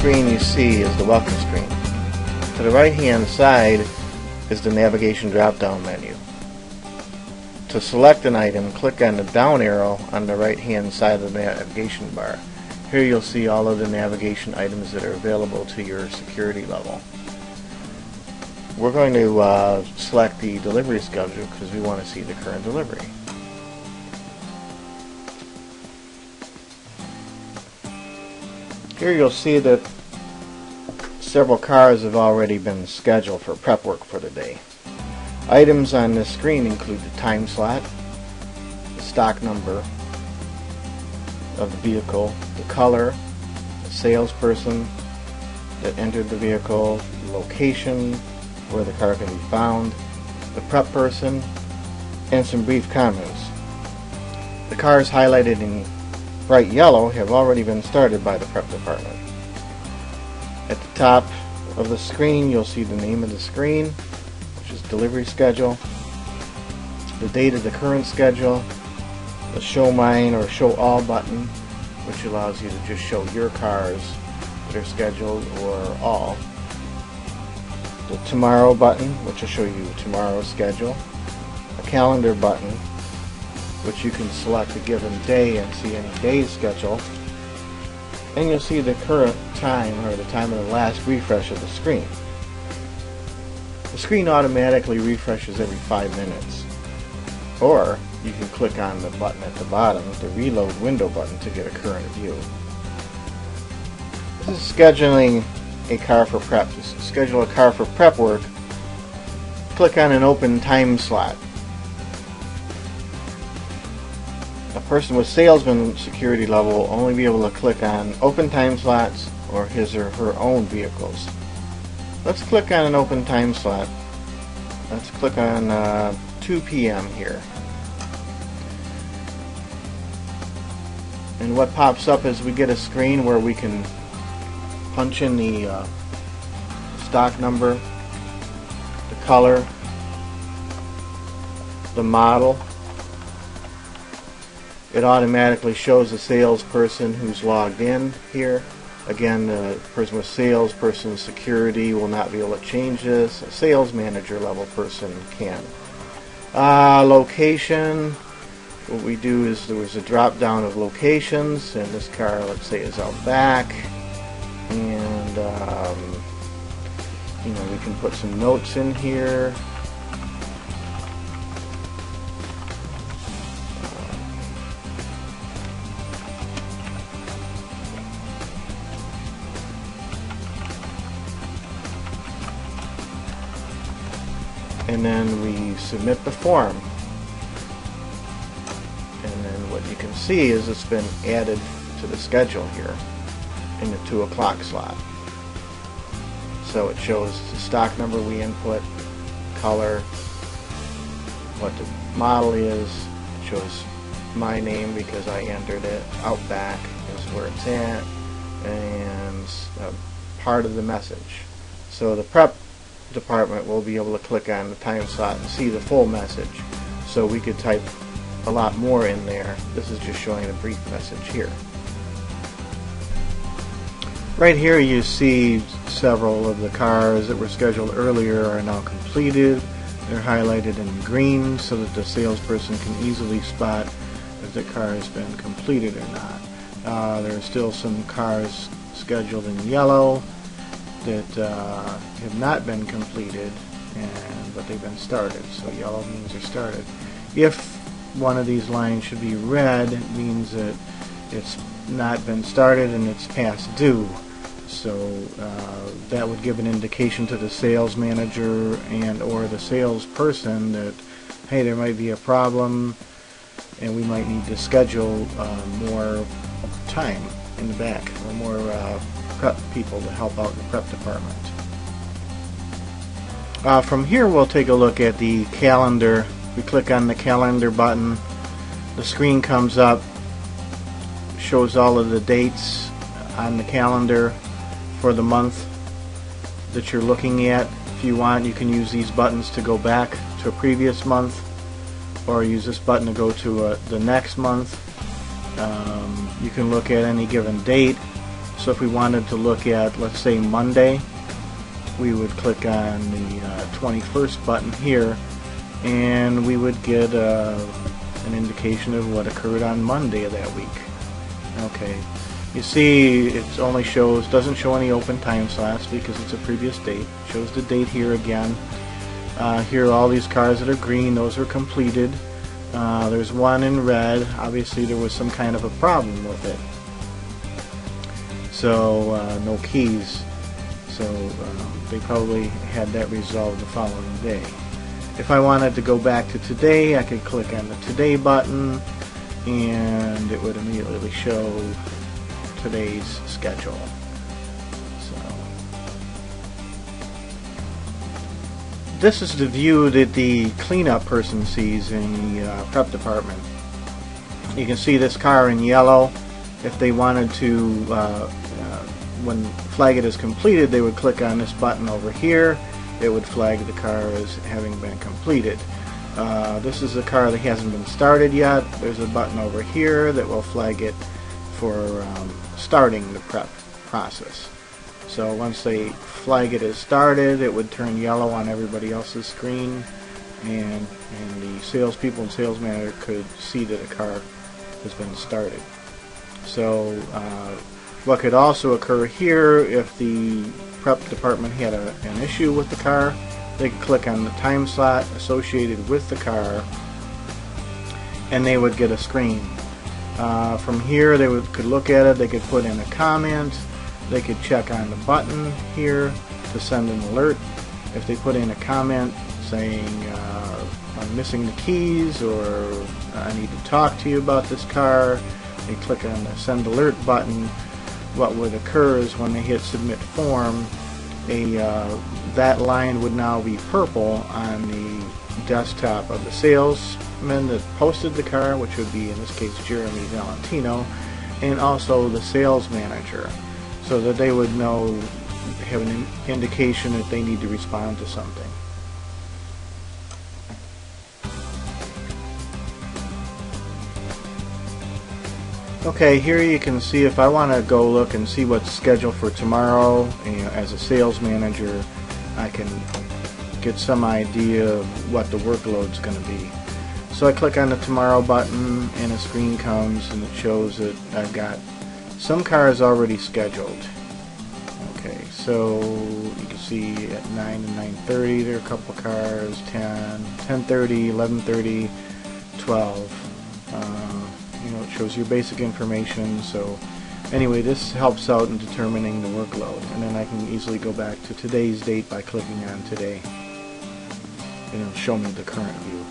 screen you see is the welcome screen. To the right hand side is the navigation drop down menu. To select an item, click on the down arrow on the right hand side of the navigation bar. Here you'll see all of the navigation items that are available to your security level. We're going to select the delivery schedule because we want to see the current delivery. Here you'll see that several cars have already been scheduled for prep work for the day. Items on this screen include the time slot, the stock number of the vehicle, the color, the salesperson that entered the vehicle, the location where the car can be found, the prep person, and some brief comments. The cars highlighted in bright yellow have already been started by the prep department. At the top of the screen you'll see the name of the screen, which is delivery schedule, the date of the current schedule, the show mine or show all button, which allows you to just show your cars that are scheduled or all, the tomorrow button, which will show you tomorrow's schedule, a calendar button, which you can select a given day and see any day's schedule, and you'll see the current time or the time of the last refresh of the screen. The screen automatically refreshes every 5 minutes, or you can click on the button at the bottom, the reload window button, to get a current view. This is scheduling a car for prep. To schedule a car for prep work, click on an open time slot. A person with salesman security level will only be able to click on open time slots or his or her own vehicles. Let's click on an open time slot. Let's click on 2 p.m. here. And what pops up is we get a screen where we can punch in the stock number, the color, the model. It automatically shows the salesperson who's logged in here. Again, the person with salesperson security will not be able to change this. A sales manager level person can. Location. What we do is there was a drop down of locations, and this car, let's say, is out back. And we can put some notes in here. And then we submit the form. And then what you can see is it's been added to the schedule here in the 2 o'clock slot. So it shows the stock number we input, color, what the model is. It shows my name because I entered it. Outback is where it's at, and part of the message. So the prep department will be able to click on the time slot and see the full message. So we could type a lot more in there. This is just showing a brief message here. Right here you see several of the cars that were scheduled earlier are now completed. They're highlighted in green so that the salesperson can easily spot if the car has been completed or not. There are still some cars scheduled in yellow that have not been completed, but they've been started. So yellow means they're started. If one of these lines should be red, it means that it's not been started and it's past due. So that would give an indication to the sales manager and or the salesperson that, hey, there might be a problem and we might need to schedule more time in the back, or more prep people to help out in the prep department. From here we'll take a look at the calendar. We click on the calendar button, the screen comes up, shows all of the dates on the calendar for the month that you're looking at. If you want, you can use these buttons to go back to a previous month, or use this button to go to the next month. You can look at any given date, So if we wanted to look at, let's say, Monday, we would click on the 21st button here, and we would get an indication of what occurred on Monday of that week. Okay, you see it only doesn't show any open time slots because it's a previous date. It shows the date here again. Here are all these cars that are green, those are completed. There's one in red. Obviously there was some kind of a problem with it. So no keys. So they probably had that resolved the following day. If I wanted to go back to today, I could click on the Today button and it would immediately show today's schedule. So this is the view that the cleanup person sees in the prep department. You can see this car in yellow. If they wanted to, when flag it as completed, they would click on this button over here. It would flag the car as having been completed. This is a car that hasn't been started yet. There's a button over here that will flag it for starting the prep process. So once they flag it as started, it would turn yellow on everybody else's screen, and the salespeople and sales manager could see that a car has been started. So what could also occur here, if the prep department had an issue with the car, they could click on the time slot associated with the car and they would get a screen. From here they could look at it, they could put in a comment, they could check on the button here to send an alert. If they put in a comment saying I'm missing the keys, or I need to talk to you about this car, they click on the send alert button. What would occur is when they hit submit form, that line would now be purple on the desktop of the salesman that posted the car, which would be in this case Jeremy Valentino, and also the sales manager, so that they would know, have an indication that they need to respond to something. Okay, here you can see if I want to go look and see what's scheduled for tomorrow. As a sales manager, I can get some idea of what the workload's going to be. So I click on the tomorrow button and a screen comes and it shows that I've got some cars already scheduled. Okay, so you can see at 9 and 9:30 there are a couple cars, 10, 10:30, 11:30, 12. It shows your basic information. So anyway, this helps out in determining the workload, and then I can easily go back to today's date by clicking on today and it'll show me the current view.